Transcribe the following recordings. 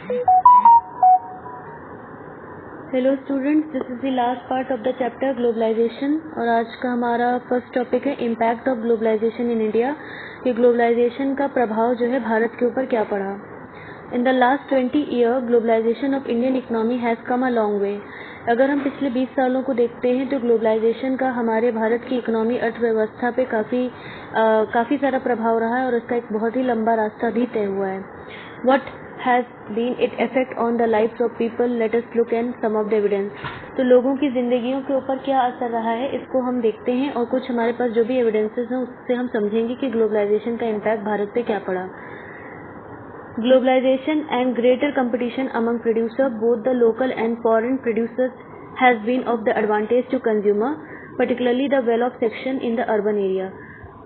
Hello students, this is the last part of the chapter globalisation और आज का हमारा फर्स्ट टॉपिक है impact of globalisation in India कि ग्लोबलाइजेशन का प्रभाव जो है भारत के ऊपर क्या पड़ा। इन द लास्ट 20 year globalisation of Indian economy has come a long way. अगर हम पिछले 20 सालों को देखते हैं तो ग्लोबलाइजेशन का हमारे भारत की इकोनॉमी अर्थव्यवस्था पे काफ़ी सारा प्रभाव रहा है और इसका एक बहुत ही लंबा रास्ता भी तय हुआ है। What has been its effect on the lives of people? Let us look at some of the evidence. तो लोगों की जिंदगियों के ऊपर क्या असर रहा है इसको हम देखते हैं और कुछ हमारे पास जो भी एविडेंसेस हैं उससे हम समझेंगे कि ग्लोबलाइजेशन का इम्पैक्ट भारत पे क्या पड़ा। Globalization and greater competition among producers, both the local and foreign producers, has been of the advantage to consumer, particularly the well-off section in the urban area.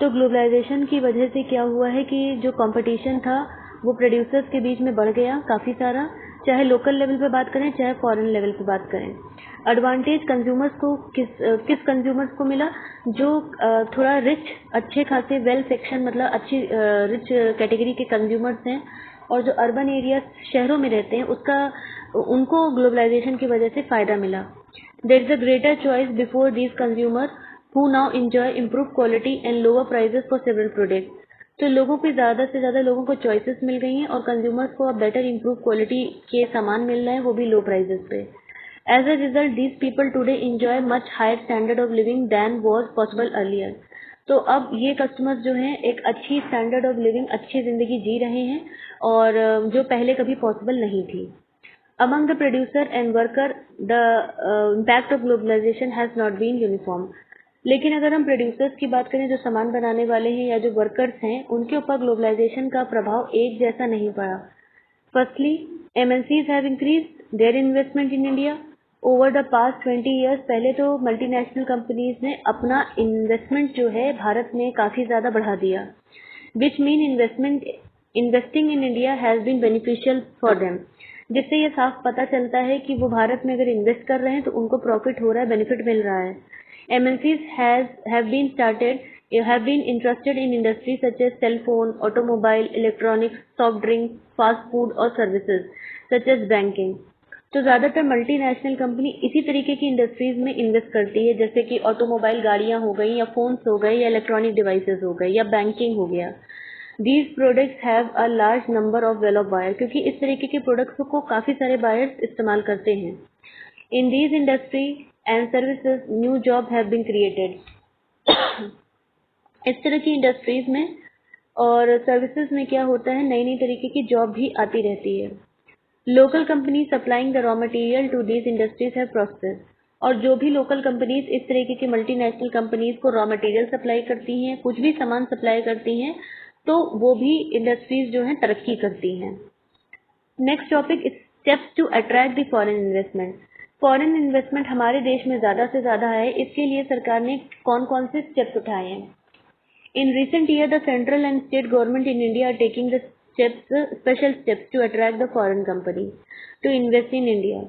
तो ग्लोबलाइजेशन की वजह से क्या हुआ है कि जो कंपटीशन था वो प्रोड्यूसर्स के बीच में बढ़ गया काफ़ी सारा, चाहे लोकल लेवल पे बात करें चाहे फॉरेन लेवल पे बात करें। एडवांटेज कंज्यूमर्स को किस कंज्यूमर्स को मिला? जो थोड़ा रिच, अच्छे खासे वेल सेक्शन मतलब अच्छी रिच कैटेगरी के कंज्यूमर्स हैं और जो अर्बन एरिया शहरों में रहते हैं उनको ग्लोबलाइजेशन की वजह से फ़ायदा मिला। There is a greater choice before these consumer who now enjoy improve quality and lower prices for several product. तो लोगों को ज़्यादा से ज़्यादा लोगों को चॉइसेस मिल गई हैं और कंज्यूमर्स को अब बेटर इम्प्रूव क्वालिटी के सामान मिल रहे हैं, वो भी लो प्राइजेस पे। As a result these people today enjoy much higher standard of living than was possible earlier. तो अब ये कस्टमर्स जो हैं एक अच्छी स्टैंडर्ड ऑफ लिविंग, अच्छी ज़िंदगी जी रहे हैं और जो पहले कभी पॉसिबल नहीं थी। Among the producer and worker, the impact of globalization has not been uniform. लेकिन अगर हम प्रोड्यूसर्स की बात करें, जो सामान बनाने वाले हैं या जो वर्कर्स हैं, उनके ऊपर ग्लोबलाइजेशन का प्रभाव एक जैसा नहीं पड़ा। Firstly, MNCs have increased their investment in India over the past 20 years. पहले तो मल्टीनेशनल कंपनीज ने अपना इन्वेस्टमेंट जो है भारत में काफ़ी ज़्यादा बढ़ा दिया, which mean investing in India has been beneficial for them. जिससे ये साफ पता चलता है कि वो भारत में अगर इन्वेस्ट कर रहे हैं तो उनको प्रॉफिट हो रहा है, बेनिफिट मिल रहा है। MNCs have been interested in industries such as cell phone, automobile, electronics, soft drink, fast food और services such as banking. तो ज़्यादातर मल्टीनेशनल कंपनी इसी तरीके की इंडस्ट्रीज में इन्वेस्ट करती है, जैसे कि ऑटोमोबाइल गाड़ियाँ हो गई या फोन्स हो गए या इलेक्ट्रॉनिक डिवाइसेस हो गए या बैंकिंग हो गया। These products have a large number of well-off buyers, क्योंकि इस तरीके के प्रोडक्ट्स को काफ़ी सारे बायर्स इस्तेमाल करते हैं। In these industry and services, new jobs have been created. इस तरह की इंडस्ट्रीज में और सर्विसेज में क्या होता है, नई नई तरीके की जॉब भी आती रहती है। Local company supplying the raw material to these industries have prospered. और जो भी लोकल कंपनीज इस तरीके की मल्टीनेशनल कंपनीज को रॉ मटेरियल सप्लाई करती हैं, कुछ भी सामान सप्लाई करती हैं, तो वो भी इंडस्ट्रीज जो हैं तरक्की करती हैं। Next topic, steps to attract the foreign investment. Foreign investment हमारे देश में ज़्यादा से ज़्यादा है, इसके लिए सरकार ने कौन कौन से स्टेप्स उठाए हैं? In recent year the central and state government in India are taking the special steps to attract the foreign company to invest in India.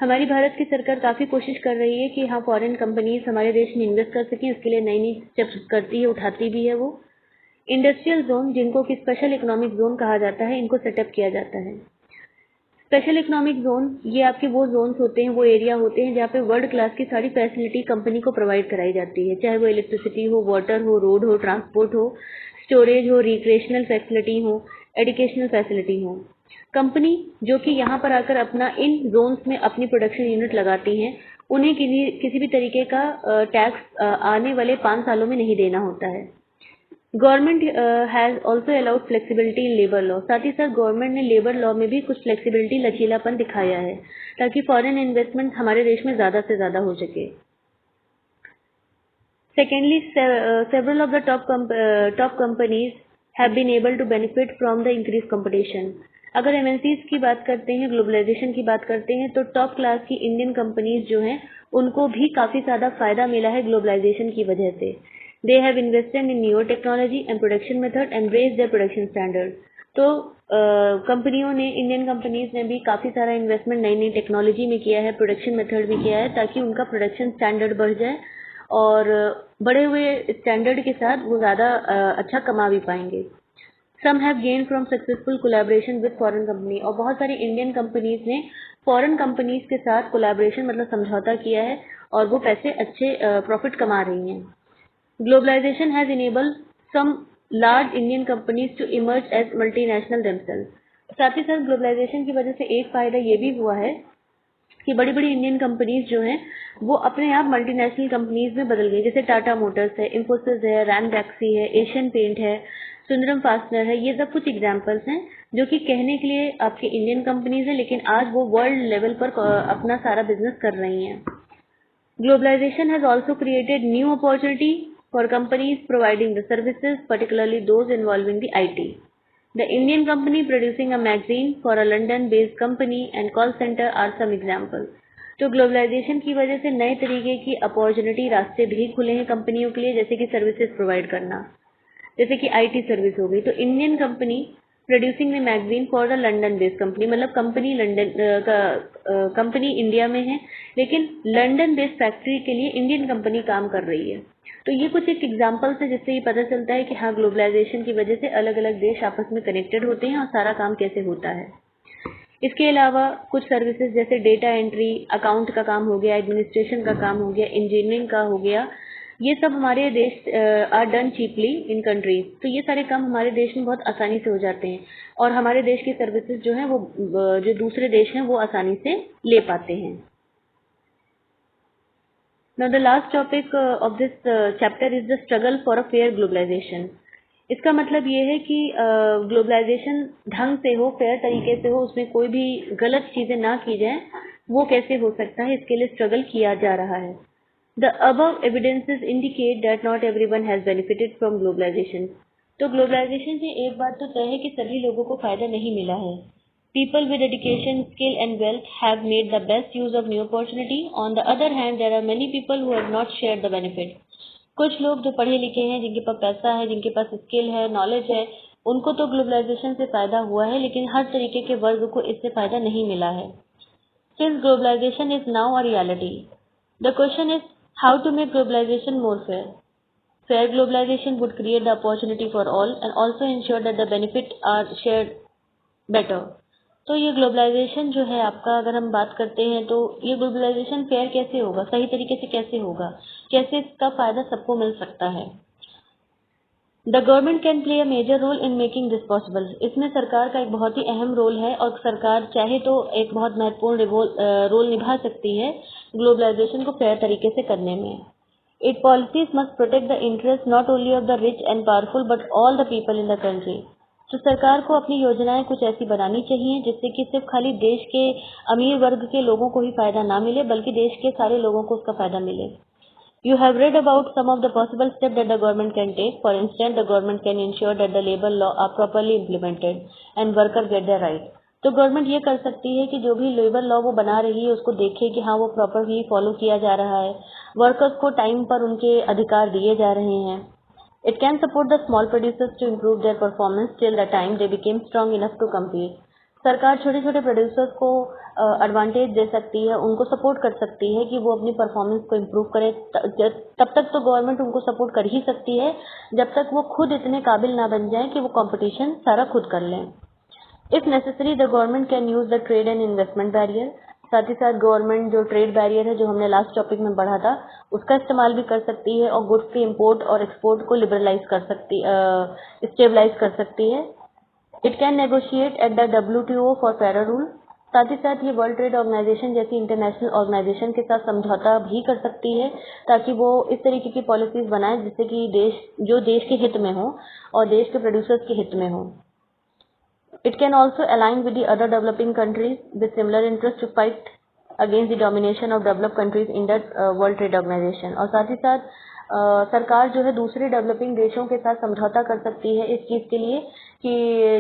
हमारी भारत की सरकार काफ़ी कोशिश कर रही है कि हाँ फॉरेन कंपनीज हमारे देश में इन्वेस्ट कर सकें, इसके लिए नई नई स्टेप्स करती है, उठाती भी है वो। इंडस्ट्रियल जोन, जिनको कि स्पेशल इकोनॉमिक जोन कहा जाता है, इनको सेटअप किया जाता है। स्पेशल इकोनॉमिक जोन ये आपके वो जोन्स होते हैं, वो एरिया होते हैं जहाँ पे वर्ल्ड क्लास की सारी फैसिलिटी कंपनी को प्रोवाइड कराई जाती है, चाहे वो इलेक्ट्रिसिटी हो, वाटर हो, रोड हो, ट्रांसपोर्ट हो, स्टोरेज हो, रिक्रिएशनल फैसिलिटी हो, एजुकेशनल फैसिलिटी हो। कंपनी जो कि यहाँ पर आकर अपना इन जोन्स में अपनी प्रोडक्शन यूनिट लगाती हैं, उन्हें किसी भी तरीके का टैक्स आने वाले 5 सालों में नहीं देना होता है। Government has also allowed flexibility in labour law. साथ ही साथ गवर्नमेंट ने लेबर लॉ में भी कुछ फ्लेक्सिबिलिटी, लचीलापन दिखाया है ताकि फॉरेन इन्वेस्टमेंट हमारे देश में ज़्यादा से ज़्यादा हो सके। Secondly, several of the top companies have been able to benefit from the increase competition. अगर एमएनसीज की बात करते हैं, ग्लोबलाइजेशन की बात करते हैं, तो टॉप क्लास की इंडियन कंपनीज जो हैं उनको भी काफ़ी ज़्यादा फ़ायदा मिला है ग्लोबलाइजेशन की वजह से। They have invested in newer technology and production method and raised their production standard. तो कंपनियों ने, इंडियन कंपनीज ने भी काफ़ी सारा इन्वेस्टमेंट नई नई टेक्नोलॉजी में किया है, प्रोडक्शन मेथड भी किया है, ताकि उनका प्रोडक्शन स्टैंडर्ड बढ़ जाए और बढ़े हुए स्टैंडर्ड के साथ वो ज़्यादा अच्छा कमा भी पाएंगे। Some have gained from successful collaboration with foreign company, और बहुत सारी इंडियन कंपनीज ने फॉरेन कंपनीज के साथ कोलैबोरेशन मतलब समझौता किया है और वो पैसे अच्छे प्रॉफिट कमा रही हैं। Globalisation has enabled some large Indian companies to emerge as multinational themselves. साथ ही साथ ग्लोबलाइजेशन की वजह से एक फायदा ये भी हुआ है कि बड़ी बड़ी इंडियन कंपनीज जो हैं वो अपने आप मल्टीनेशनल कंपनीज में बदल गई, जैसे टाटा मोटर्स है, इंफोसिस है, रैन टैक्सी है, एशियन पेंट है, सुंदरम फास्टनर है। ये सब कुछ एग्जांपल्स हैं जो कि कहने के लिए आपके इंडियन कंपनीज हैं, लेकिन आज वो वर्ल्ड लेवल पर अपना सारा बिजनेस कर रही हैं। Globalization has also created new opportunity for companies providing the services, particularly those involving the IT. The Indian company producing a magazine for a London-based company and call center are some examples. तो globalisation की वजह से नए तरीके की opportunity रास्ते भी खुले हैं कंपनियों के लिए, जैसे कि सर्विसेज प्रोवाइड करना, जैसे कि आईटी सर्विस हो गई। तो Indian company producing the magazine for the London based company, मतलब कंपनी लंदन का कंपनी इंडिया में है लेकिन लंदन बेस्ड फैक्ट्री के लिए इंडियन कंपनी काम कर रही है। तो ये कुछ एक एग्जांपल्स है जिससे ये पता चलता है कि हाँ, ग्लोबलाइजेशन की वजह से अलग अलग देश आपस में कनेक्टेड होते हैं और सारा काम कैसे होता है। इसके अलावा कुछ सर्विसेज जैसे डेटा एंट्री, अकाउंट का काम हो गया, एडमिनिस्ट्रेशन का काम हो गया, इंजीनियरिंग का हो गया, ये सब हमारे देश are done cheaply in countries. तो ये सारे काम हमारे देश में बहुत आसानी से हो जाते हैं और हमारे देश की सर्विसेज जो हैं वो जो दूसरे देश हैं वो आसानी से ले पाते हैं। Now the last topic of this chapter is the struggle for a fair globalisation. इसका मतलब ये है कि ग्लोबलाइजेशन ढंग से हो, फेयर तरीके से हो, उसमें कोई भी गलत चीजें ना की जाए, वो कैसे हो सकता है, इसके लिए स्ट्रगल किया जा रहा है। The above evidences indicate that not everyone has benefited from globalization. तो ग्लोबलाइजेशन से एक बात तो तय है कि सभी लोगों को फायदा नहीं मिला है। People with education, skill and wealth have made the best use of new opportunity. On the other hand, there are many people who have not shared the benefit. कुछ लोग जो पढ़े लिखे हैं, जिनके पास पैसा है, जिनके पास स्किल है, नॉलेज है, उनको तो ग्लोबलाइजेशन से फायदा हुआ है, लेकिन हर तरीके के वर्ग को इससे फायदा नहीं मिला है। Since globalization is now a reality, the question is how to make globalization more fair. Fair globalization would create the opportunity for all and also ensure that the benefit are shared better. तो ये globalisation जो है आपका, अगर हम बात करते हैं तो ये ग्लोबलाइजेशन फेयर कैसे होगा, सही तरीके से कैसे होगा, कैसे इसका फायदा सबको मिल सकता है। The government can play a major role in making this possible. इसमें सरकार का एक बहुत ही अहम रोल है और सरकार चाहे तो एक बहुत महत्वपूर्ण रोल निभा सकती है ग्लोबलाइजेशन को फेयर तरीके से करने में। It policies must protect the interest not only of the rich and powerful but all the people in the country. तो सरकार को अपनी योजनाएं कुछ ऐसी बनानी चाहिए जिससे कि सिर्फ खाली देश के अमीर वर्ग के लोगों को ही फायदा ना मिले, बल्कि देश के सारे लोगों को उसका फायदा मिले। You have read about some of the possible steps that the government can take. For instance, the government can ensure that the labor law are properly implemented and workers get their right. तो government ये कर सकती है कि जो भी labour law वो बना रही है उसको देखे कि हाँ वो प्रॉपरली फॉलो किया जा रहा है, वर्कर्स को टाइम पर उनके अधिकार दिए जा रहे हैं। It can support the small producers to improve their performance till the time they became strong enough to compete. सरकार छोटे छोटे प्रोड्यूसर्स को एडवांटेज दे सकती है, उनको सपोर्ट कर सकती है कि वो अपनी परफॉर्मेंस को इम्प्रूव करे। तब तक तो गवर्नमेंट उनको सपोर्ट कर ही सकती है जब तक वो खुद इतने काबिल ना बन जाए कि वो कंपटीशन सारा खुद कर लें। If necessary the government can use the trade and investment barrier. साथ ही साथ गवर्नमेंट जो ट्रेड बैरियर है जो हमने लास्ट टॉपिक में पढ़ा था उसका इस्तेमाल भी कर सकती है और गुड्स के इम्पोर्ट और एक्सपोर्ट को लिबरलाइज कर सकती, स्टेबलाइज कर सकती है। It can negotiate at the WTO for fair rule. साथ ही साथ ये वर्ल्ड ट्रेड ऑर्गेनाइजेशन जैसी इंटरनेशनल ऑर्गेनाइजेशन के साथ समझौता भी कर सकती है ताकि वो इस तरीके की पॉलिसीज बनाए जिससे कि देश के हित में हो और देश के प्रोड्यूसर्स के हित में हो। It can also align with the other developing countries with similar interest to fight against the domination of developed countries in that world trade organisation. और साथ ही साथ सरकार जो है दूसरे डेवलपिंग देशों के साथ समझौता कर सकती है इस चीज़ के लिए कि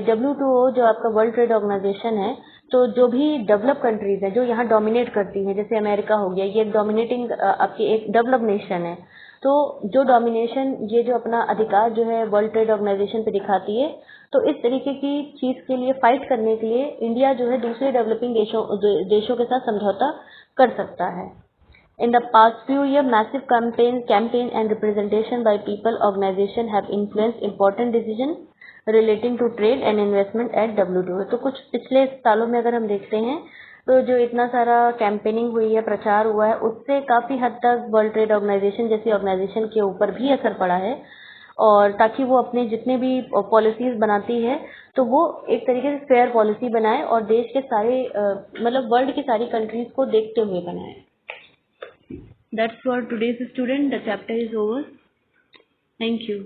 WTO जो आपका वर्ल्ड ट्रेड ऑर्गेनाइजेशन है, तो जो भी डेवलप कंट्रीज है जो यहाँ डोमिनेट करती हैं, जैसे अमेरिका हो गया, ये एक डोमिनेटिंग आपकी एक डेवलप नेशन है, तो जो डोमिनेशन ये जो अपना अधिकार जो है वर्ल्ड ट्रेड ऑर्गेनाइजेशन पे दिखाती है, तो इस तरीके की चीज़ के लिए फाइट करने के लिए इंडिया जो है दूसरे डेवलपिंग देशों के साथ समझौता कर सकता है। In the past few years, massive campaign and representation by people organization have influenced important decisions. Relating to trade and investment at WTO। तो कुछ पिछले सालों में अगर हम देखते हैं तो जो इतना सारा कैंपेनिंग हुई है, प्रचार हुआ है, उससे काफ़ी हद तक वर्ल्ड ट्रेड ऑर्गेनाइजेशन जैसी ऑर्गेनाइजेशन के ऊपर भी असर पड़ा है। और ताकि वो अपने जितने भी पॉलिसीज़ बनाती है तो वो एक तरीके से फेयर पॉलिसी बनाए और देश के सारे मतलब वर्ल्ड की सारी कंट्रीज़ को देखते हुए बनाए। That's for today's student. The chapter is over. Thank you.